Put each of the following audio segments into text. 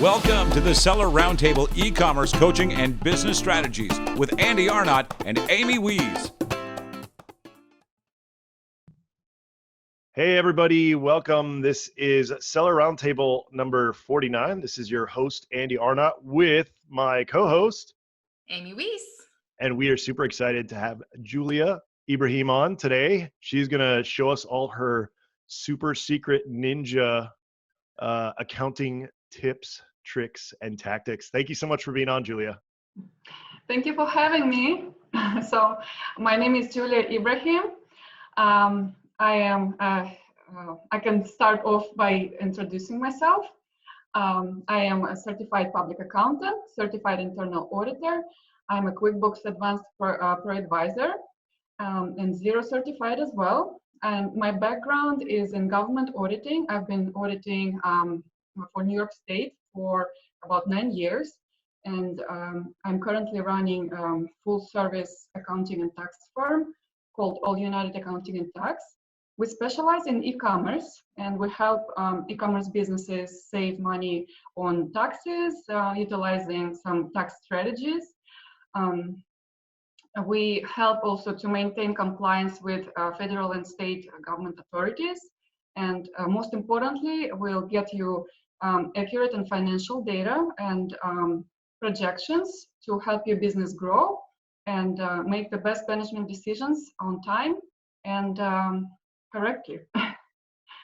Welcome to the Seller Roundtable e-commerce coaching and business strategies with Andy Arnott and Amy Wees. Hey everybody, welcome. This is Seller Roundtable number 49. This is your host, Andy Arnott, with my co-host, Amy Wees. And we are super excited to have Julia Ibrahim on today. She's gonna show us all her super secret ninja accounting tips, tricks, and tactics. Thank you so much for being on, Julia. Thank you for having me. So my name is Julia Ibrahim. I can start off by introducing myself. I am a certified public accountant, certified internal auditor. I'm a Quickbooks Advanced Pro Advisor and Zero certified as well. And my background is in government auditing. I've been auditing for New York State for about 9 years. And I'm currently running full service accounting and tax firm called All United Accounting and Tax. We specialize in e-commerce, and we help e-commerce businesses save money on taxes, utilizing some tax strategies. We help also to maintain compliance with federal and state government authorities. And most importantly, we'll get you accurate and financial data and projections to help your business grow and make the best management decisions on time and correctly.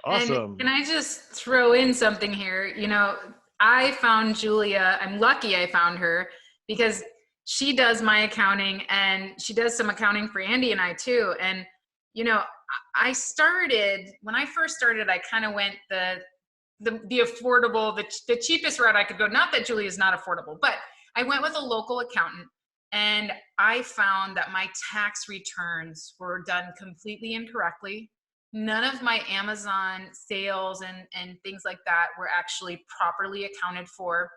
Awesome. And can I just throw in something here? You know, I found Julia, I'm lucky I found her because she does my accounting and she does some accounting for Andy and I too. And, you know, when I first started, I kind of went the affordable, the cheapest route I could go. Not that Julia is not affordable, but I went with a local accountant and I found that my tax returns were done completely incorrectly. None of my Amazon sales and things like that were actually properly accounted for.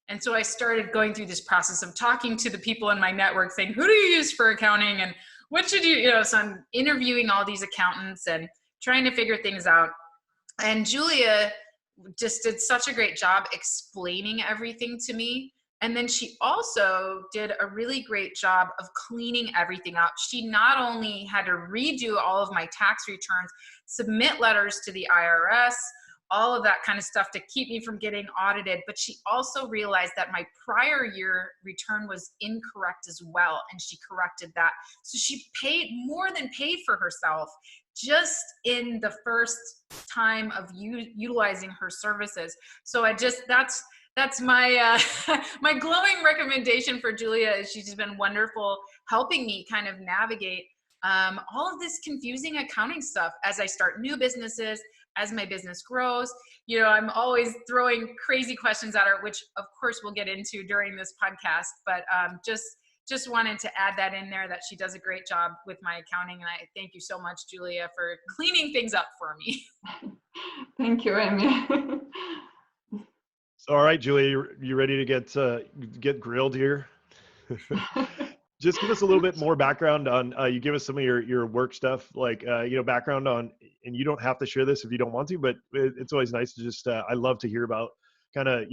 And so I started going through this process of talking to the people in my network saying, who do you use for accounting and what should you know, so I'm interviewing all these accountants and trying to figure things out. And Julia just did such a great job explaining everything to me. And then she also did a really great job of cleaning everything up. She not only had to redo all of my tax returns, submit letters to the IRS, all of that kind of stuff to keep me from getting audited, but she also realized that my prior year return was incorrect as well, and she corrected that. So she more than paid for herself just in the first time of utilizing her services. So that's my my glowing recommendation for Julia. Is she's been wonderful helping me kind of navigate all of this confusing accounting stuff as I start new businesses, as my business grows. You know, I'm always throwing crazy questions at her, which of course we'll get into during this podcast, but just wanted to add that in there, that she does a great job with my accounting. And I thank you so much, Julia, for cleaning things up for me. Thank you, Amy. So, all right, Julia, you ready to get grilled here? Just give us a little bit more background on, you give us some of your work stuff, like, background on, and you don't have to share this if you don't want to, but it's always nice to just, I love to hear about kind of,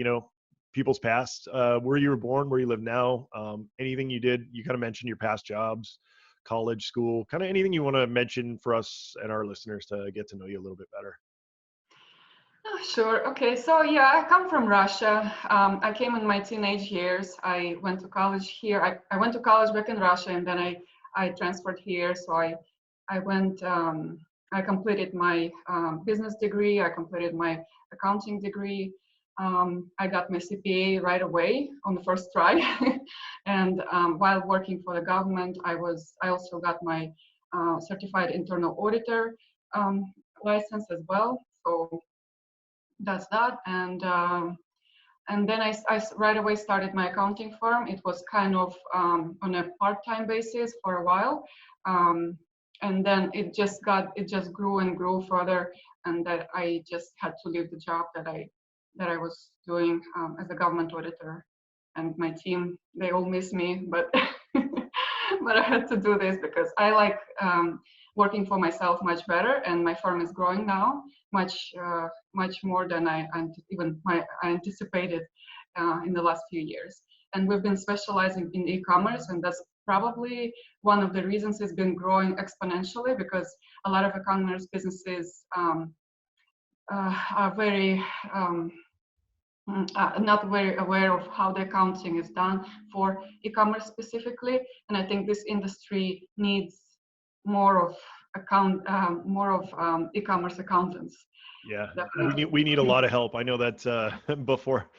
people's past, where you were born, where you live now, anything you did. You kind of mentioned your past jobs, college, school, kind of anything you want to mention for us and our listeners to get to know you a little bit better. Oh, sure. Okay. So yeah, I come from Russia. I came in my teenage years. I went to college here. I went to college back in Russia, and then I transferred here. So I went. I completed my business degree. I completed my accounting degree. I got my CPA right away on the first try. And while working for the government, I also got my certified internal auditor license as well. So that's that. And then I right away started my accounting firm. It was kind of on a part-time basis for a while. And then it just grew and grew further, and that I just had to leave the job that I was doing as a government auditor. And my team, they all miss me, but but I had to do this because I like working for myself much better, and my firm is growing now much more than I anticipated. in the last few years. And we've been specializing in e-commerce, and that's probably one of the reasons it's been growing exponentially, because a lot of e-commerce businesses are very not very aware of how the accounting is done for e-commerce specifically. And I think this industry needs more of e-commerce accountants. Yeah, Definitely. we need a lot of help. I know that before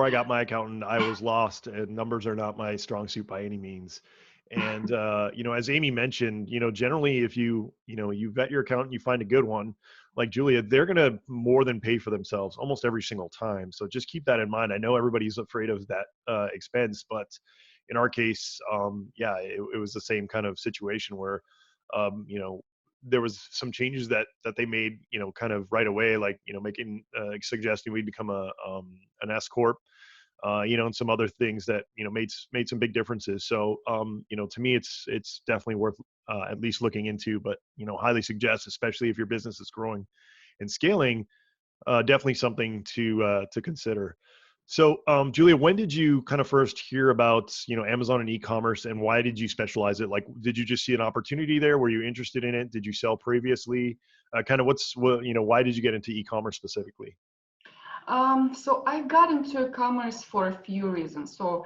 I got my accountant, I was lost, and numbers are not my strong suit by any means. And as Amy mentioned, generally if you vet your accountant, you find a good one like Julia, they're going to more than pay for themselves almost every single time. So just keep that in mind. I know everybody's afraid of that expense, but in our case, it was the same kind of situation where, there was some changes that they made, kind of right away, like, making, suggesting we become an S corp, and some other things that, made some big differences. So, to me, it's definitely worth at least looking into, but, highly suggest, especially if your business is growing and scaling, definitely something to consider. So, Julia, when did you kind of first hear about, Amazon and e-commerce, and why did you specialize it? Like, did you just see an opportunity there? Were you interested in it? Did you sell previously? Kind of why did you get into e-commerce specifically? So I got into e-commerce for a few reasons. So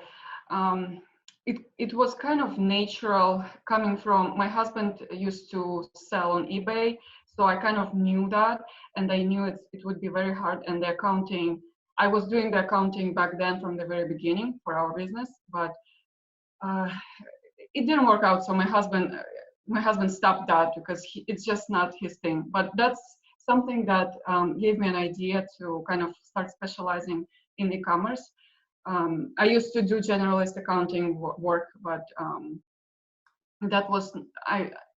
it was kind of natural coming from, my husband used to sell on eBay. So I kind of knew that, and I knew it would be very hard. And the accounting, I was doing the accounting back then from the very beginning for our business, but it didn't work out. So my husband stopped that because it's just not his thing. But that's something that gave me an idea to kind of start specializing in e-commerce. I used to do generalist accounting work, but that was,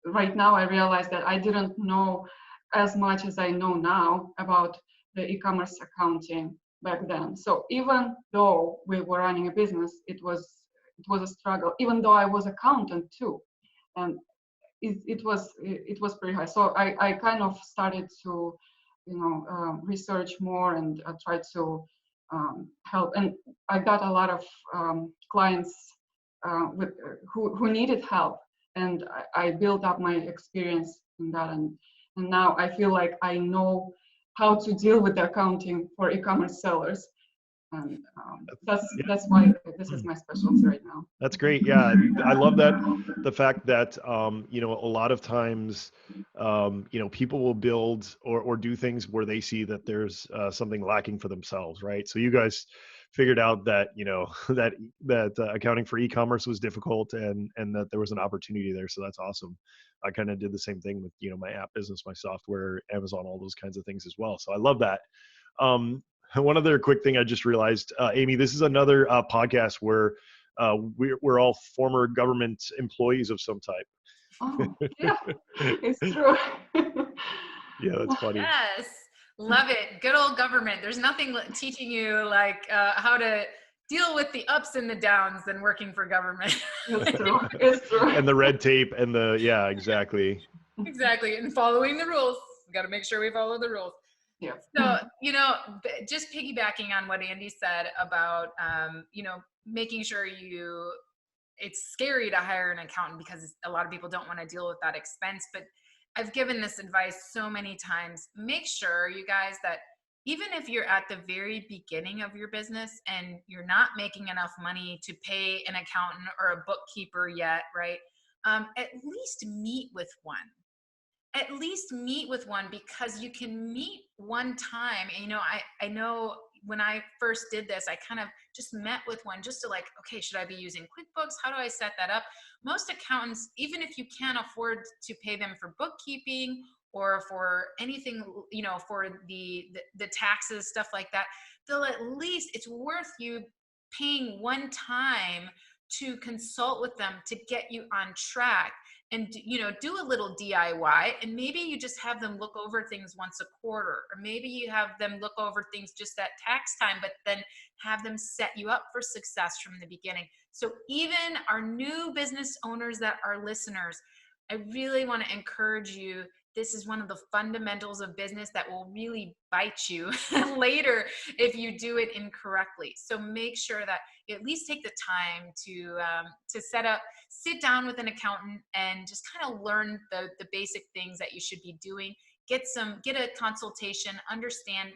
right now I realize that I didn't know as much as I know now about the e-commerce accounting back then. So even though we were running a business, it was a struggle, even though I was accountant too. And it was pretty high. So I kind of started to, research more and try to help. And I got a lot of clients who needed help, and I built up my experience in that. And now I feel like I know how to deal with the accounting for e-commerce sellers. And that's why this is my specialty right now. That's great. Yeah, I love that. The fact that a lot of times, people will build or do things where they see that there's something lacking for themselves, right? So you guys figured out that that accounting for e-commerce was difficult, and that there was an opportunity there. So that's awesome. I kind of did the same thing with my app business, my software, Amazon, all those kinds of things as well. So I love that. One other quick thing I just realized, Amy, this is another podcast where we're all former government employees of some type. Oh, yeah, it's true. Yeah, that's funny. Yes, love it. Good old government. There's nothing teaching you like how to deal with the ups and the downs than working for government. It's true. It's true. And the red tape and yeah, exactly. Exactly. And following the rules. We got to make sure we follow the rules. Yeah. So, just piggybacking on what Andy said about, making sure it's scary to hire an accountant because a lot of people don't want to deal with that expense. But I've given this advice so many times. Make sure, you guys, that even if you're at the very beginning of your business and you're not making enough money to pay an accountant or a bookkeeper yet, right? At least meet with one. At least meet with one, because you can meet one time. And, I know when I first did this, I kind of just met with one just to okay, should I be using QuickBooks? How do I set that up? Most accountants, even if you can't afford to pay them for bookkeeping or for anything, for the taxes, stuff like that, they'll at least, it's worth you paying one time to consult with them to get you on track. And, do a little DIY, and maybe you just have them look over things once a quarter, or maybe you have them look over things just at tax time, but then have them set you up for success from the beginning. So even our new business owners that are listeners, I really want to encourage you this is one of the fundamentals of business that will really bite you later if you do it incorrectly. So make sure that you at least take the time to sit down with an accountant and just kind of learn the basic things that you should be doing. Get a consultation, understand,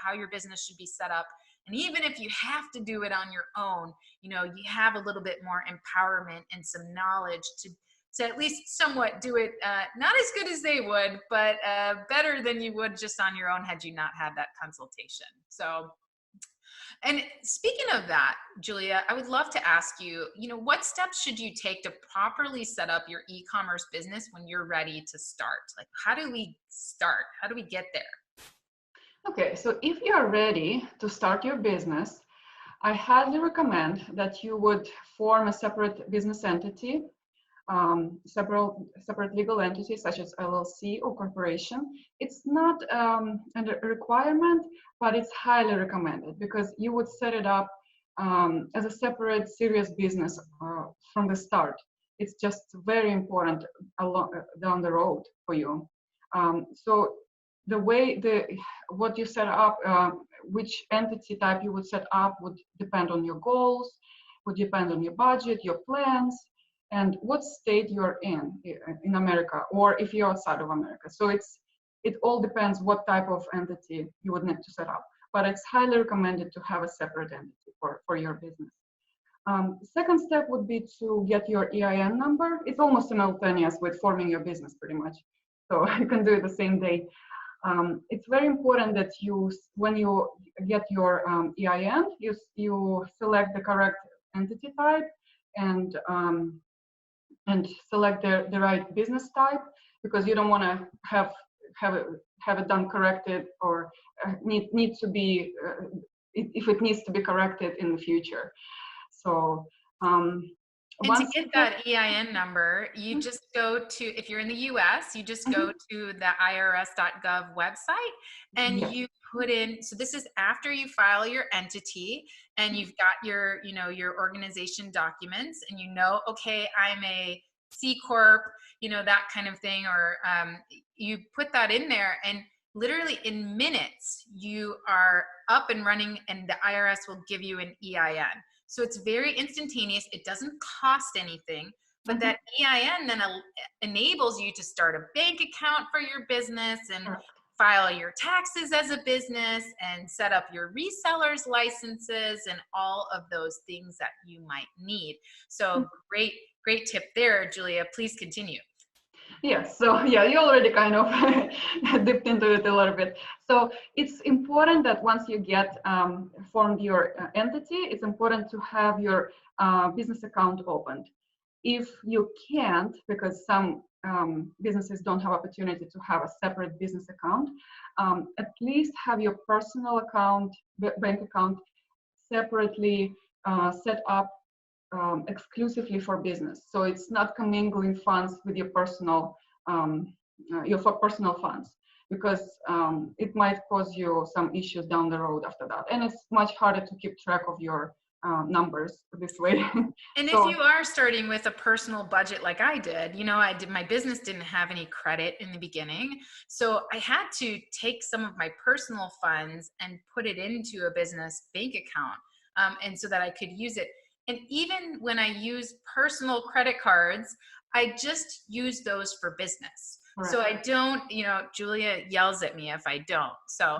how your business should be set up. And even if you have to do it on your own, you have a little bit more empowerment and some knowledge to at least somewhat do it, not as good as they would, but better than you would just on your own had you not had that consultation. So, and speaking of that, Julia, I would love to ask you, what steps should you take to properly set up your e-commerce business when you're ready to start? Like, how do we start? How do we get there? Okay, so if you are ready to start your business, I highly recommend that you would form a separate business entity, separate legal entities such as LLC or corporation. It's not a requirement, but it's highly recommended because you would set it up as a separate serious business from the start. It's just very important down the road for you. So the way what you set up, which entity type you would set up would depend on your goals, would depend on your budget, your plans, and what state you're in America, or if you're outside of America. So it all depends what type of entity you would need to set up. But it's highly recommended to have a separate entity for your business. Second step would be to get your EIN number. It's almost simultaneous with forming your business pretty much. So you can do it the same day. It's very important that when you get your EIN, you select the correct entity type and select the right business type, because you don't want to have it done corrected or need to be if it needs to be corrected in the future. So and to get that EIN number, you just go to, if you're in the US, you just go to the irs.gov website and you put in, so this is after you file your entity and you've got your, your organization documents and okay, I'm a C Corp, that kind of thing, or you put that in there and literally in minutes, you are up and running and the IRS will give you an EIN. So it's very instantaneous. It doesn't cost anything, but that EIN then enables you to start a bank account for your business and file your taxes as a business and set up your resellers licenses and all of those things that you might need. So great tip there, Julia. Please continue. Yes, so yeah, you already kind of dipped into it a little bit. So it's important that once you get formed your entity, it's important to have your business account opened. If you can't, because some businesses don't have opportunity to have a separate business account, at least have your personal account, bank account, separately set up exclusively for business. So it's not commingling funds with your personal personal funds, because it might cause you some issues down the road after that. And it's much harder to keep track of your numbers this way. And so, if you are starting with a personal budget like I did, my business didn't have any credit in the beginning. So I had to take some of my personal funds and put it into a business bank account, and so that I could use it. And even when I use personal credit cards, I just use those for business. Right. So I don't, Julia yells at me if I don't. So,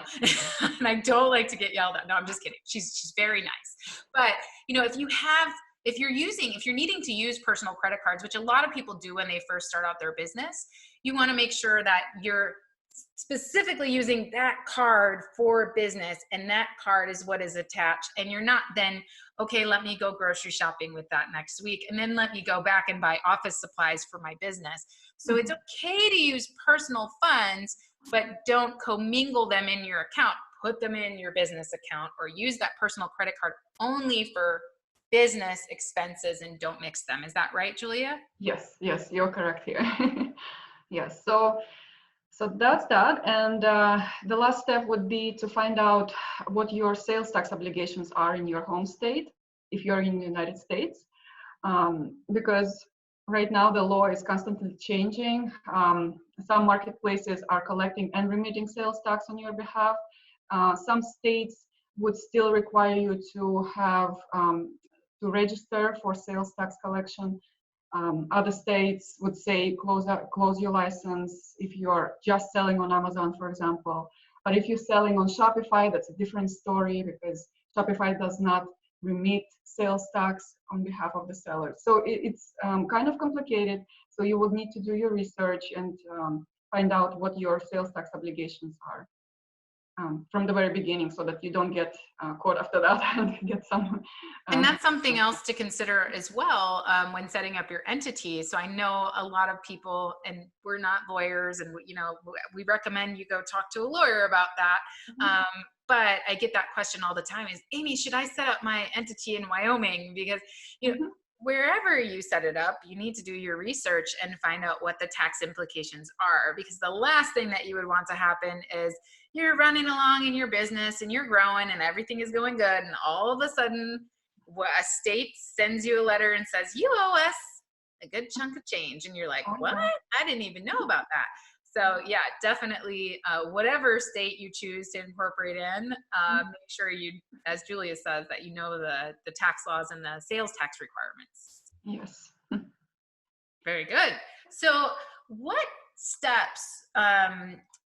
and I don't like to get yelled at. No, I'm just kidding. She's very nice. But, if you're needing to use personal credit cards, which a lot of people do when they first start out their business, you want to make sure that you're specifically using that card for business, and that card is what is attached, and you're not then, okay, let me go grocery shopping with that next week, and then let me go back and buy office supplies for my business. So it's okay to use personal funds, but don't commingle them in your account. Put them in your business account, or use that personal credit card only for business expenses, and don't mix them. Is that right, Julia? Yes, you're correct here. Yes, so that's that. And the last step would be to find out what your sales tax obligations are in your home state, if you're in the United States. Because right now the law is constantly changing. Some marketplaces are collecting and remitting sales tax on your behalf. Some states would still require you to have to register for sales tax collection. Other states would say close your license if you're just selling on Amazon, for example. But if you're selling on Shopify, that's a different story, because Shopify does not remit sales tax on behalf of the seller. So it's kind of complicated. So you would need to do your research and find out what your sales tax obligations are from the very beginning, so that you don't get caught after that and get some. And that's something else to consider as well when setting up your entity. So I know a lot of people, and we're not lawyers, and we recommend you go talk to a lawyer about that. But I get that question all the time: is, Amy, should I set up my entity in Wyoming? Because wherever you set it up, you need to do your research and find out what the tax implications are. Because the last thing that you would want to happen is you're running along in your business and you're growing and everything is going good, and all of a sudden a state sends you a letter and says, you owe us a good chunk of change, and you're like, what? I didn't even know about that. So yeah, definitely whatever state you choose to incorporate in, make sure you, as Julia says, that you know the tax laws and the sales tax requirements. Yes. Very good. So what steps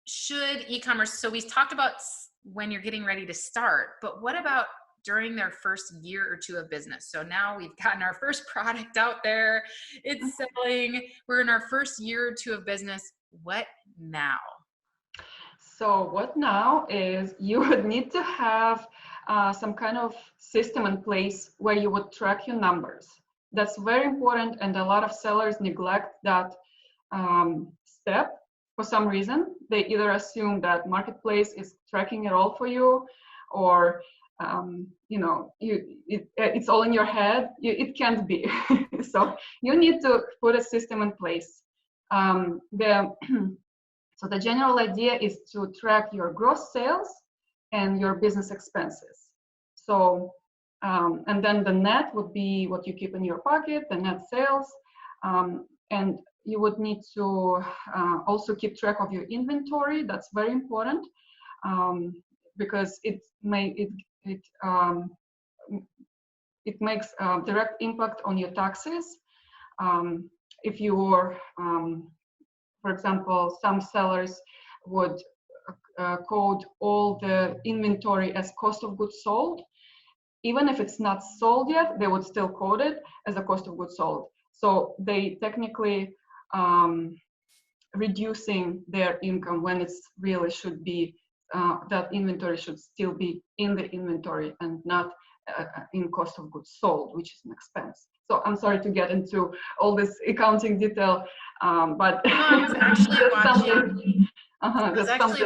should e-commerce, so we talked about when you're getting ready to start, but what about during their first year or two of business? So now we've gotten our first product out there, it's selling, we're in our first year or two of business. What now? So what now is you would need to have some kind of system in place where you would track your numbers. That's very important, and a lot of sellers neglect that step for some reason. They either assume that marketplace is tracking it all for you, or it's all in your head. It can't be. So you need to put a system in place. So the general idea is to track your gross sales and your business expenses. So, and then the net would be what you keep in your pocket, the net sales. And you would need to also keep track of your inventory. That's very important, because it makes a direct impact on your taxes. If you're, for example, some sellers would code all the inventory as cost of goods sold. Even if it's not sold yet, they would still code it as a cost of goods sold. So they technically reducing their income when it's really should be, that inventory should still be in the inventory and not in cost of goods sold, which is an expense. So I'm sorry to get into all this accounting detail, but I was actually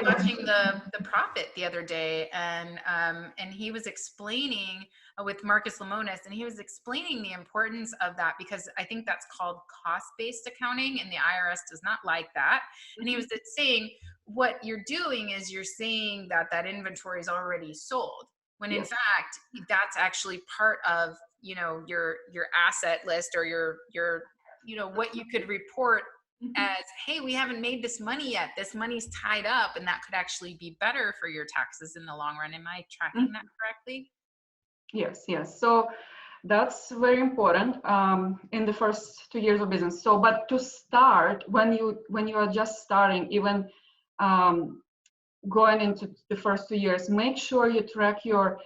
watching the Prophet the other day, and he was explaining with Marcus Lemonis, and he was explaining the importance of that, because I think that's called cost-based accounting, and the IRS does not like that. And he was saying what you're doing is you're saying that that inventory is already sold, when in fact that's actually part of your asset list, or your what you could report as, hey, we haven't made this money yet, this money's tied up, and that could actually be better for your taxes in the long run. Am I tracking that correctly? Yes. So that's very important in the first 2 years of business. So, but to start, when you are just starting, even going into the first 2 years, make sure you track your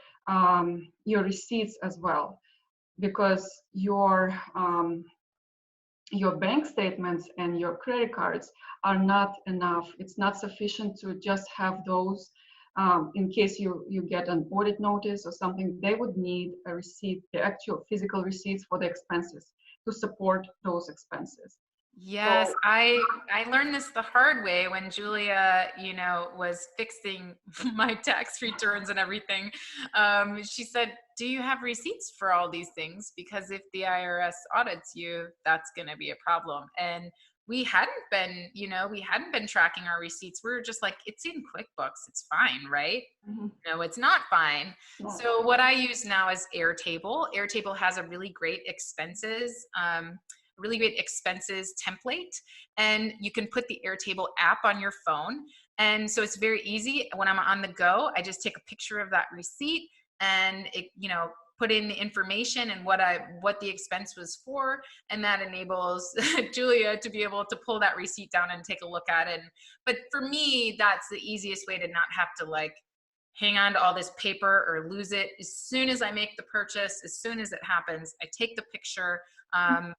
receipts as well, because your bank statements and your credit cards are not enough. It's not sufficient to just have those. In case you get an audit notice or something, they would need a receipt, the actual physical receipts for the expenses to support those expenses. Yes, So, I learned this the hard way when Julia, was fixing my tax returns and everything. She said, do you have receipts for all these things? Because if the IRS audits you, that's going to be a problem. And we hadn't been tracking our receipts. We were just like, it's in QuickBooks, it's fine, right? No, it's not fine. No. So what I use now is Airtable. Airtable has a really great expenses really great expenses template, and you can put the Airtable app on your phone. And so it's very easy. When I'm on the go, I just take a picture of that receipt and it, put in the information and what the expense was for, and that enables Julia to be able to pull that receipt down and take a look at it. But for me, that's the easiest way to not have to like hang on to all this paper or lose it. As soon as I make the purchase, as soon as it happens, I take the picture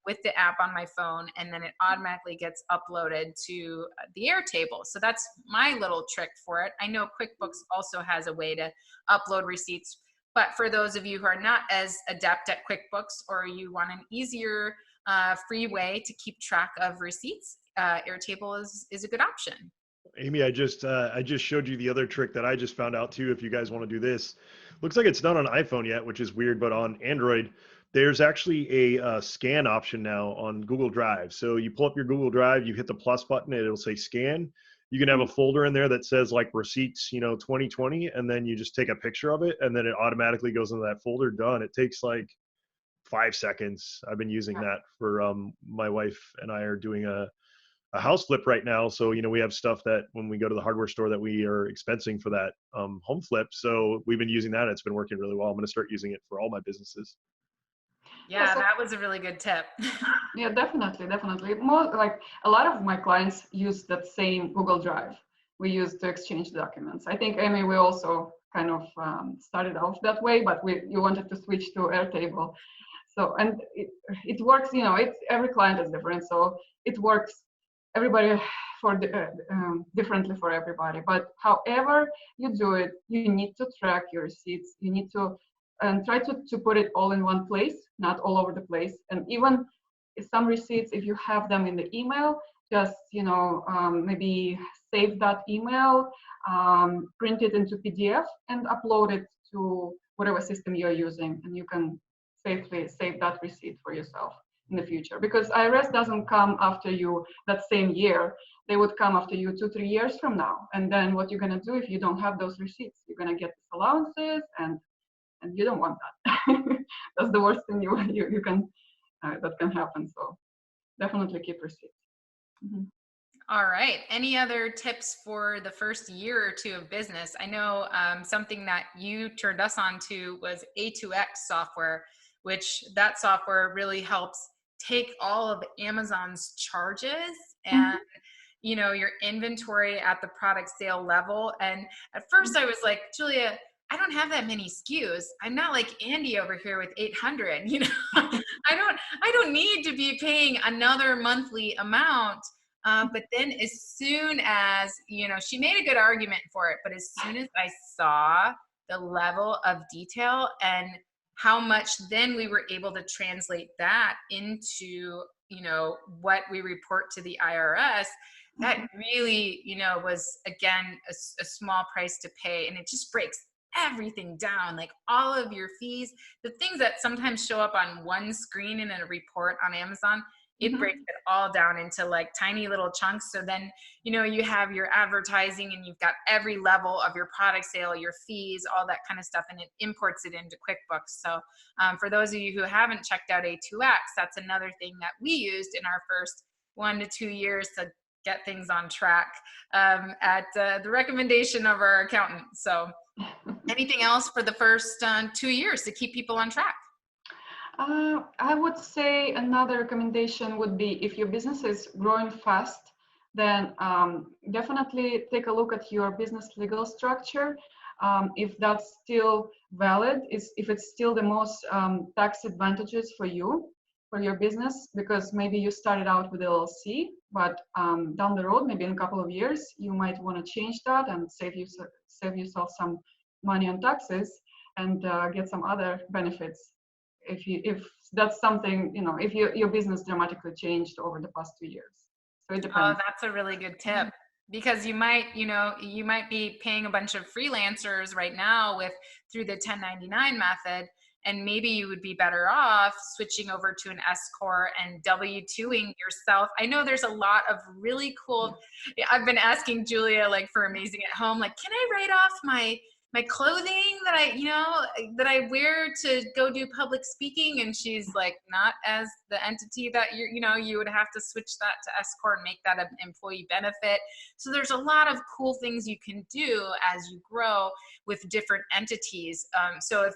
with the app on my phone, and then it automatically gets uploaded to the Airtable. So that's my little trick for it. I know QuickBooks also has a way to upload receipts, but for those of you who are not as adept at QuickBooks, or you want an easier, free way to keep track of receipts, Airtable is a good option. Amy, I just showed you the other trick that I just found out too. If you guys want to do this, looks like it's not on iPhone yet, which is weird, but on Android, there's actually a scan option now on Google Drive. So you pull up your Google Drive, you hit the plus button, and it'll say scan. You can have a folder in there that says like receipts, 2020, and then you just take a picture of it, and then it automatically goes into that folder. Done. It takes like 5 seconds. I've been using that for my wife and I are doing a house flip right now. So, we have stuff that when we go to the hardware store that we are expensing for that home flip. So we've been using that. It's been working really well. I'm going to start using it for all my businesses. Yeah, that was a really good tip. Yeah, definitely. More like a lot of my clients use that same Google Drive we use to exchange documents. I think, Amy, we also kind of started off that way, but you wanted to switch to Airtable. So, and it works, it's every client is different. So it works everybody for differently for everybody. But however you do it, you need to track your receipts. You need to try to put it all in one place, not all over the place. And even some receipts, if you have them in the email, just maybe save that email, print it into PDF, and upload it to whatever system you're using, and you can safely save that receipt for yourself in the future. Because IRS doesn't come after you that same year. They would come after you 2-3 years from now. And then what you're going to do if you don't have those receipts? You're going to get allowances, and you don't want that. That's the worst thing you can that can happen. So definitely keep receipts. Mm-hmm. All right. Any other tips for the first year or two of business? I know something that you turned us on to was A2X software, which that software really helps take all of Amazon's charges and your inventory at the product sale level. And at first I was like, Julia, I don't have that many SKUs. I'm not like Andy over here with 800. I don't need to be paying another monthly amount. But then as soon as, she made a good argument for it, but as soon as I saw the level of detail and how much then we were able to translate that into, what we report to the IRS, that really, was again, a small price to pay. And it just breaks everything down, like all of your fees, the things that sometimes show up on one screen in a report on Amazon, it breaks it all down into like tiny little chunks. So then, you have your advertising and you've got every level of your product sale, your fees, all that kind of stuff, and it imports it into QuickBooks. So for those of you who haven't checked out A2X, that's another thing that we used in our first 1 to 2 years to get things on track at the recommendation of our accountant. So anything else for the first 2 years to keep people on track? I would say another recommendation would be if your business is growing fast, then definitely take a look at your business legal structure. If that's still valid, if it's still the most tax advantages for you, for your business, because maybe you started out with LLC, but down the road, maybe in a couple of years, you might want to change that and save yourself some money on taxes and get some other benefits. If that's something, if your business dramatically changed over the past 2 years. So it depends. Oh, that's a really good tip. Because you might be paying a bunch of freelancers right now through the 1099 method, and maybe you would be better off switching over to an S Corp and W-2ing yourself. I know there's a lot of really cool, I've been asking Julia, like for Amazing at Home, like, can I write off my my clothing that I wear to go do public speaking. And she's like, not as the entity that you would have to switch that to S Corp and make that an employee benefit. So there's a lot of cool things you can do as you grow with different entities. So if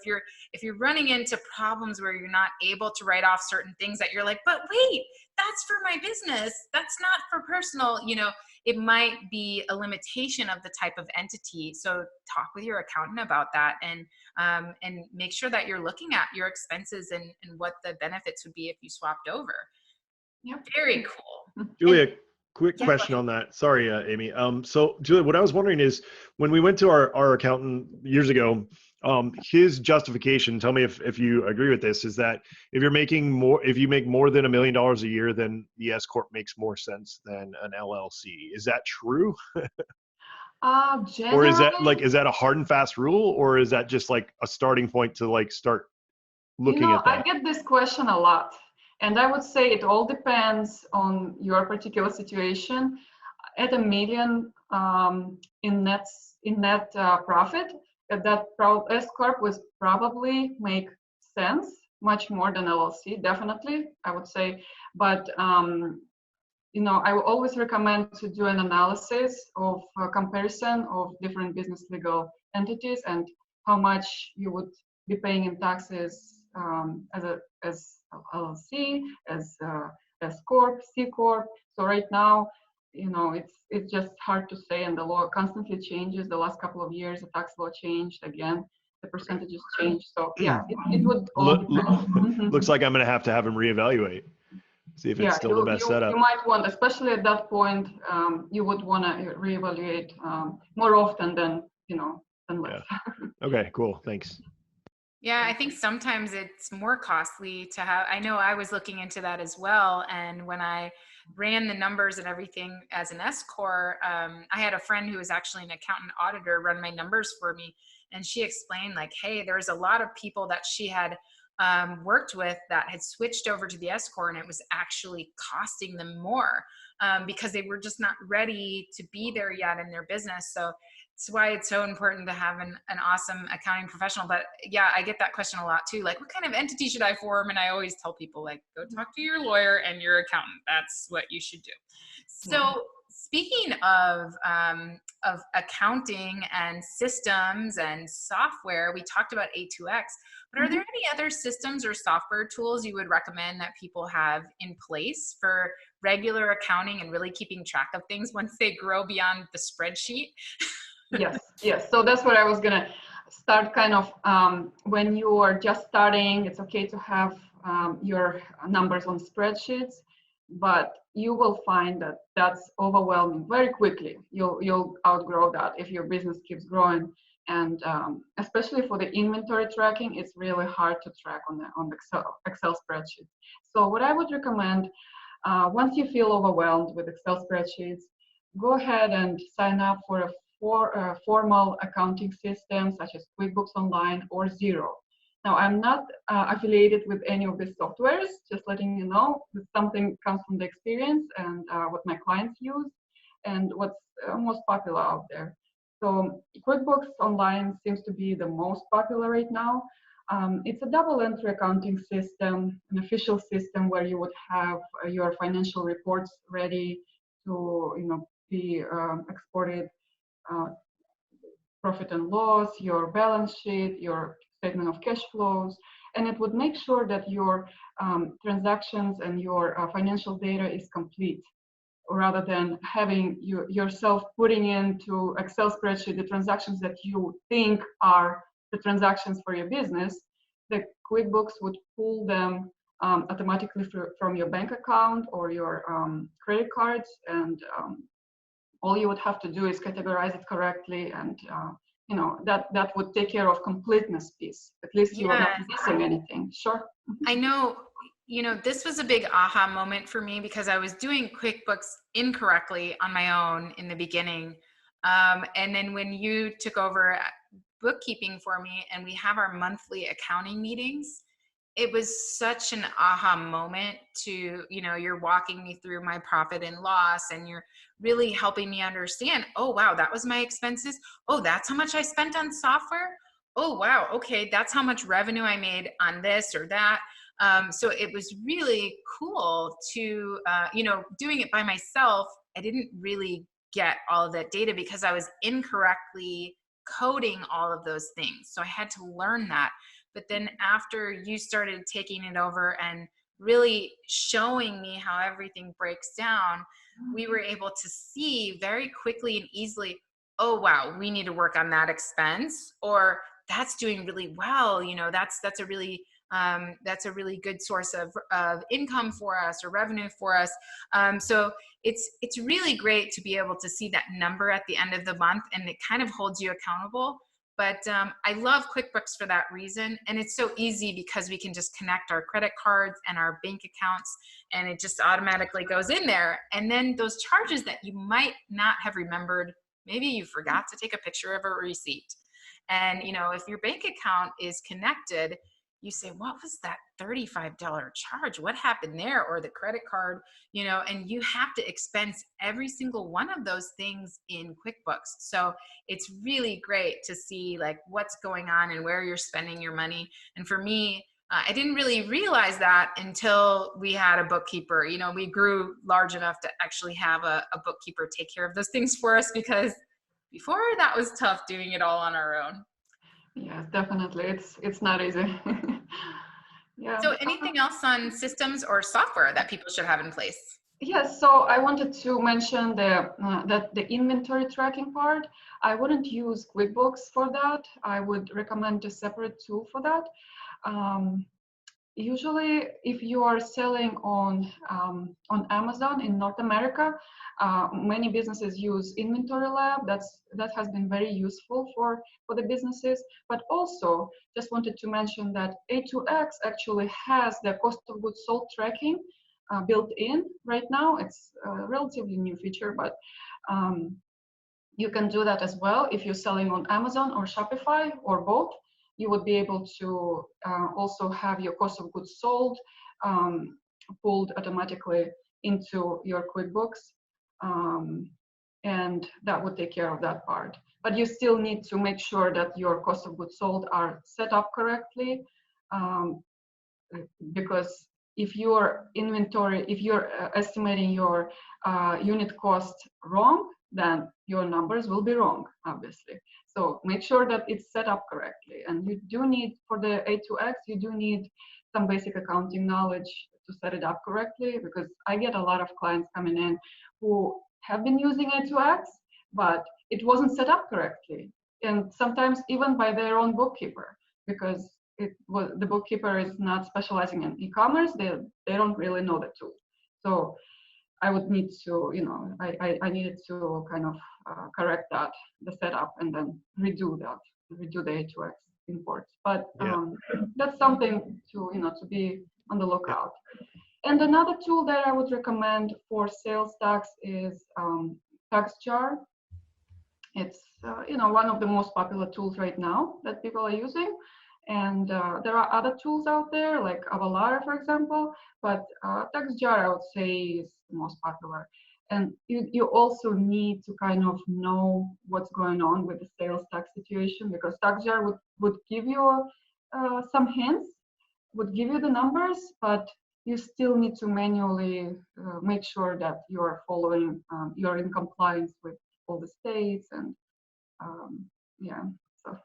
you're running into problems where you're not able to write off certain things that you're like, but wait, that's for my business, that's not for personal, it might be a limitation of the type of entity. So talk with your accountant about that, and make sure that you're looking at your expenses and what the benefits would be if you swapped over. Yep. Very cool. Julia, quick Yeah, question on that. Sorry, Amy. So Julia, what I was wondering is, when we went to our accountant years ago, his justification, tell me if you agree with this, is that if you make more than $1 million a year, then the S Corp makes more sense than an LLC. Is that true? Or is that a hard and fast rule, or is that just like a starting point to like start looking at that? I get this question a lot, and I would say it all depends on your particular situation. At $1 million in net profit, S Corp would probably make sense much more than LLC, definitely, I would say. But I would always recommend to do an analysis of comparison of different business legal entities and how much you would be paying in taxes as LLC, as S Corp, C Corp. So right now, it's just hard to say, and the law constantly changes. The last couple of years, the tax law changed again. The percentages changed. So yeah, it would all depend. Looks like I'm going to have him reevaluate. See if it's still the best setup. You might want, especially at that point, you would want to reevaluate more often than less. Yeah. Okay, cool. Thanks. Yeah, I think sometimes it's more costly to have. I know I was looking into that as well. And when I ran the numbers and everything as an S Corp, I had a friend who was actually an accountant auditor run my numbers for me. And she explained like, hey, there's a lot of people that she had worked with that had switched over to the S Corp, and it was actually costing them more because they were just not ready to be there yet in their business. So it's why it's so important to have an awesome accounting professional. But yeah, I get that question a lot too. Like, what kind of entity should I form? And I always tell people, like, go talk to your lawyer and your accountant. That's what you should do. So speaking of accounting and systems and software, we talked about A2X, but are there any other systems or software tools you would recommend that people have in place for regular accounting and really keeping track of things once they grow beyond the spreadsheet? Yes. So that's what I was gonna start kind of when you are just starting. It's okay to have your numbers on spreadsheets, but you will find that that's overwhelming very quickly. You'll outgrow that if your business keeps growing, and especially for the inventory tracking, it's really hard to track on the Excel spreadsheet. So what I would recommend, once you feel overwhelmed with Excel spreadsheets, go ahead and sign up for a formal accounting system such as Quickbooks Online or Xero. Now, I'm not affiliated with any of these softwares, just letting you know. Something comes from the experience and what my clients use and what's most popular out there. So Quickbooks Online seems to be the most popular right now. It's a double entry accounting system, an official system where you would have your financial reports ready to be exported, profit and loss, your balance sheet, your statement of cash flows, and it would make sure that your transactions and your financial data is complete, rather than having yourself putting into Excel spreadsheet the transactions that you think are the transactions for your business. The QuickBooks would pull them automatically from your bank account or your credit cards, and all you would have to do is categorize it correctly, and that would take care of completeness piece. At least you are not missing anything. Sure. I know, this was a big aha moment for me because I was doing QuickBooks incorrectly on my own in the beginning. And then when you took over bookkeeping for me and we have our monthly accounting meetings, it was such an aha moment to, you're walking me through my profit and loss, and you're really helping me understand, oh, wow, that was my expenses. Oh, that's how much I spent on software. Oh, wow. Okay. That's how much revenue I made on this or that. So it was really cool to, doing it by myself. I didn't really get all of that data because I was incorrectly coding all of those things. So I had to learn that. But then after you started taking it over and really showing me how everything breaks down, we were able to see very quickly and easily, oh, wow, we need to work on that expense, or that's doing really well. That's a really good source of income for us or revenue for us. So it's really great to be able to see that number at the end of the month, and it kind of holds you accountable. But I love QuickBooks for that reason. And it's so easy because we can just connect our credit cards and our bank accounts, and it just automatically goes in there. And then those charges that you might not have remembered, maybe you forgot to take a picture of a receipt. And, if your bank account is connected, you say, what was that $35 charge? What happened there? Or the credit card, and you have to expense every single one of those things in QuickBooks. So it's really great to see like what's going on and where you're spending your money. And for me, I didn't really realize that until we had a bookkeeper. We grew large enough to actually have a bookkeeper take care of those things for us, because before that was tough doing it all on our own. Yeah, definitely. It's not easy. Yeah. So anything else on systems or software that people should have in place? Yes, so I wanted to mention that the inventory tracking part, I wouldn't use QuickBooks for that. I would recommend a separate tool for that. Usually, if you are selling on Amazon in North America, many businesses use Inventory Lab. That has been very useful for the businesses. But also, just wanted to mention that A2X actually has the cost of goods sold tracking built in right now. It's a relatively new feature, but you can do that as well if you're selling on Amazon or Shopify or both. You would be able to also have your cost of goods sold pulled automatically into your QuickBooks, and that would take care of that part. But you still need to make sure that your cost of goods sold are set up correctly, because if your inventory, if you're estimating your unit cost wrong, then your numbers will be wrong, obviously. So make sure that it's set up correctly. And you do need, for the A2X, you do need some basic accounting knowledge to set it up correctly, because I get a lot of clients coming in who have been using A2X, but it wasn't set up correctly. And sometimes even by their own bookkeeper, because the bookkeeper is not specializing in e-commerce, they don't really know the tool. So I would need to, I needed to kind of correct that, the setup, and then redo the A2X imports. But that's something to, to be on the lookout. And another tool that I would recommend for sales tax is TaxJar. It's, one of the most popular tools right now that people are using. And there are other tools out there, like Avalara, for example, but TaxJar, I would say, is the most popular. And you also need to kind of know what's going on with the sales tax situation, because TaxJar would give you some hints, would give you the numbers, but you still need to manually make sure that you're following, you're in compliance with all the states, and so.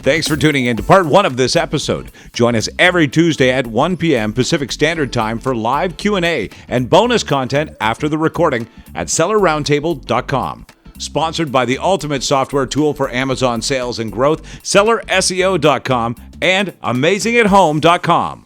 Thanks for tuning in to part 1 of this episode. Join us every Tuesday at 1 p.m. Pacific Standard Time for live Q&A and bonus content after the recording at sellerroundtable.com. Sponsored by the ultimate software tool for Amazon sales and growth, sellerseo.com and amazingathome.com.